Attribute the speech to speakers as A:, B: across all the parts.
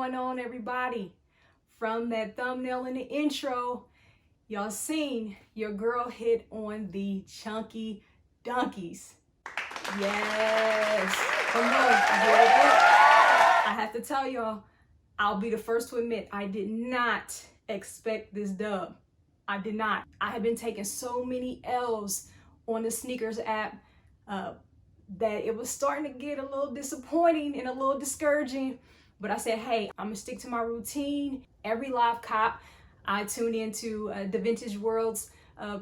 A: going on, everybody? From that thumbnail in the intro, y'all seen your girl hit on the chunky Dunkies. Yes. Come on, I have to tell y'all, I'll be the first to admit, I did not expect this dub. I did not. I have been taking so many L's on the sneakers app that it was starting to get a little disappointing and a little discouraging. But I said, hey, I'm gonna stick to my routine. Every live cop, I tune into the Vintage World's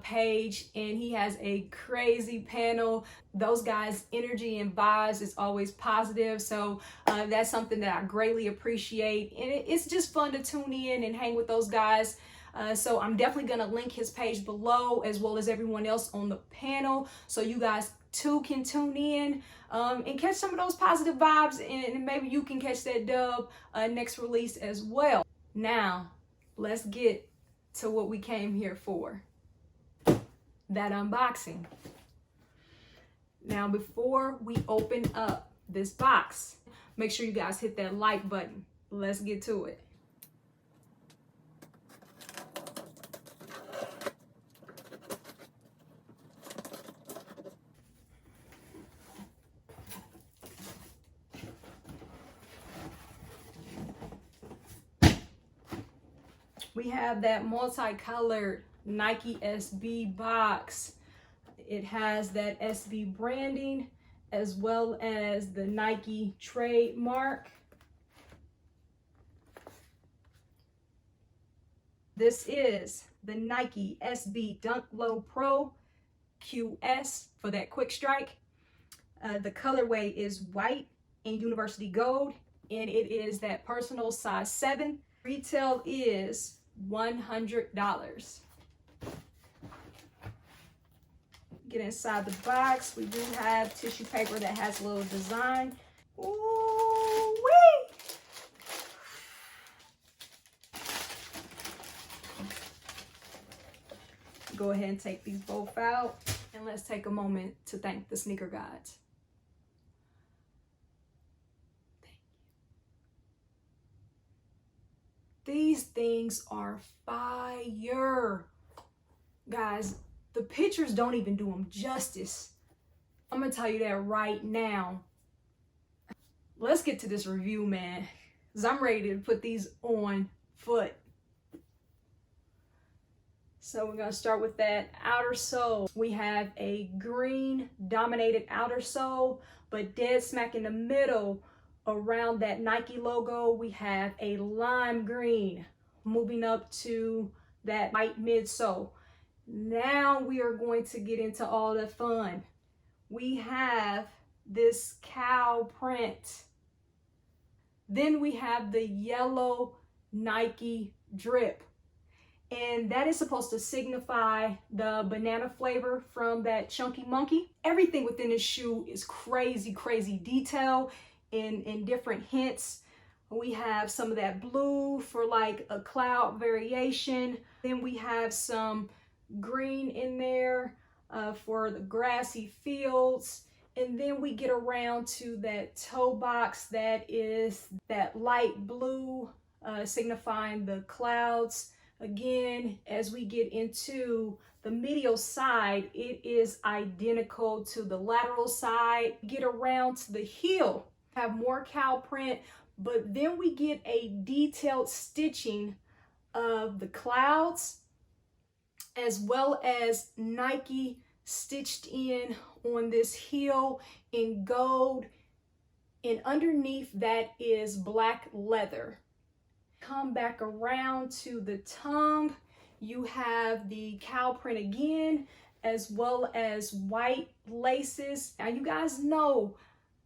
A: page, and he has a crazy panel. Those guys' energy and vibes is always positive. So that's something that I greatly appreciate. And it's just fun to tune in and hang with those guys. So I'm definitely gonna link his page below, as well as everyone else on the panel, so you guys too can tune in and catch some of those positive vibes, and maybe you can catch that dub next release as well. Now, let's get to what we came here for, that unboxing. Now, before we open up this box, make sure you guys hit that like button. Let's get to it. We have that multicolored Nike SB box. It has that SB branding as well as the Nike trademark. This is the Nike SB Dunk Low Pro QS for that quick strike. The colorway is white and university gold, and it is that personal size 7. Retail is $100. Get inside the box. We do have tissue paper that has a little design. Ooh-wee! Go ahead and take these both out, and let's take a moment to thank the sneaker gods. These things are fire. Guys, the pictures don't even do them justice. I'm gonna tell you that right now. Let's get to this review, man, because I'm ready to put these on foot. So we're gonna start with that outer sole. We have a green dominated outer sole, but dead smack in the middle around that Nike logo, we have a lime green moving up to that white midsole. Now we are going to get into all the fun. We have this cow print. Then we have the yellow Nike drip. And that is supposed to signify the banana flavor from that chunky monkey. Everything within this shoe is crazy, crazy detail in different hints. We have some of that blue for like a cloud variation. Then we have some green in there for the grassy fields. And then we get around to that toe box that is that light blue, signifying the clouds. Again, as we get into the medial side, it is identical to the lateral side. Get around to the heel, have more cow print, but then we get a detailed stitching of the clouds, as well as Nike stitched in on this heel in gold, and underneath that is black leather. Come back around to the tongue, you have the cow print again, as well as white laces. Now you guys know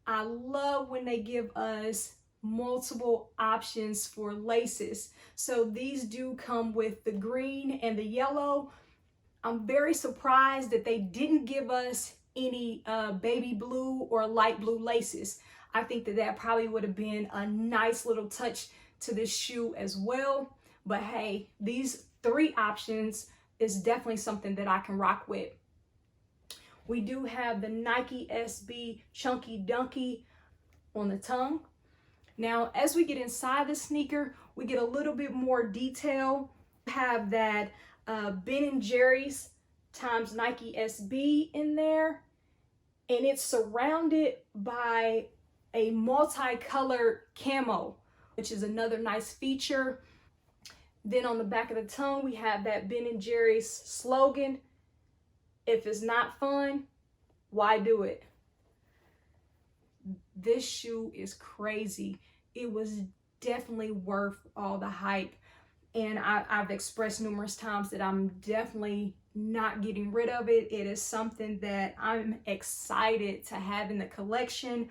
A: I love when they give us multiple options for laces. So these do come with the green and the yellow. I'm very surprised that they didn't give us any baby blue or light blue laces. I think that probably would have been a nice little touch to this shoe as well. But hey, these 3 options is definitely something that I can rock with. We do have the Nike SB Chunky Dunky on the tongue. Now, as we get inside the sneaker, we get a little bit more detail. We have that Ben & Jerry's times Nike SB in there, and it's surrounded by a multicolored camo, which is another nice feature. Then on the back of the tongue, we have that Ben & Jerry's slogan, "If it's not fun, why do it?" This shoe is crazy. It was definitely worth all the hype. And I've expressed numerous times that I'm definitely not getting rid of it. It is something that I'm excited to have in the collection.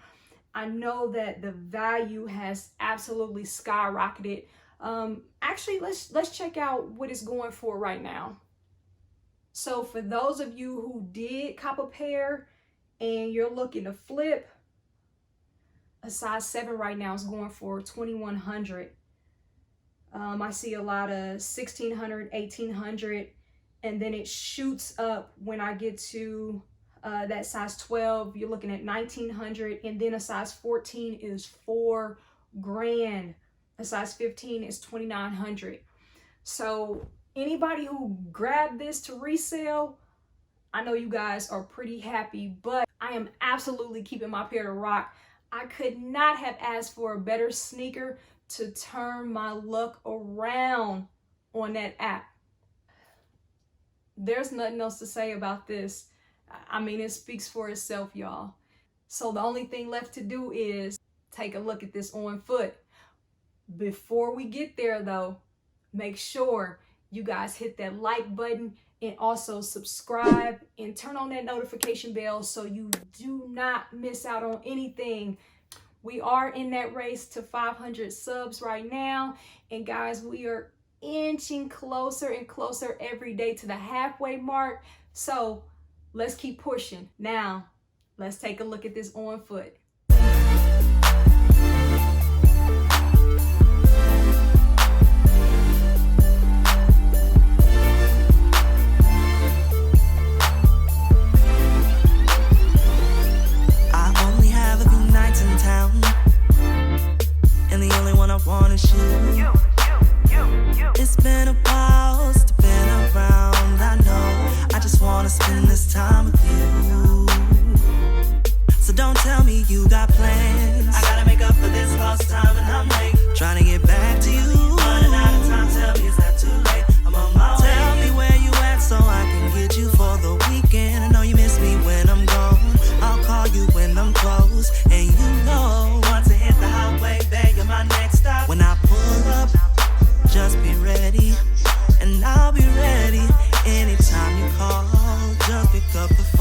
A: I know that the value has absolutely skyrocketed. Actually, let's check out what it's going for right now. So for those of you who did cop a pair and you're looking to flip, a size 7 right now is going for $2,100. I see a lot of $1,600, $1,800, and then it shoots up when I get to that size 12. You're looking at $1,900, and then a size 14 is $4,000. A size 15 is $2,900. So anybody who grabbed this to resell, I know you guys are pretty happy, but I am absolutely keeping my pair to rock. I could not have asked for a better sneaker to turn my luck around on that app. There's nothing else to say about this. I mean, it speaks for itself, y'all. So the only thing left to do is take a look at this on foot. Before we get there though, make sure you guys hit that like button and also subscribe and turn on that notification bell so you do not miss out on anything. We are in that race to 500 subs right now, and guys, we are inching closer and closer every day to the halfway mark. So let's keep pushing. Now let's take a look at this on foot.
B: It's been a while since I've been around. I know I just wanna spend this time with you. So don't tell me you got plans. I gotta make up for this lost time and I'm late. Trying to get back to you. Running out of time, tell me it's not too late. I'm on my way. Tell me where you at so I can get you for the weekend. I know you miss me when I'm gone. I'll call you when I'm close. And you know, once I hit the highway, there you're my next stop. When I pull up, just be ready, and I'll be ready. Anytime you call, just pick up the phone.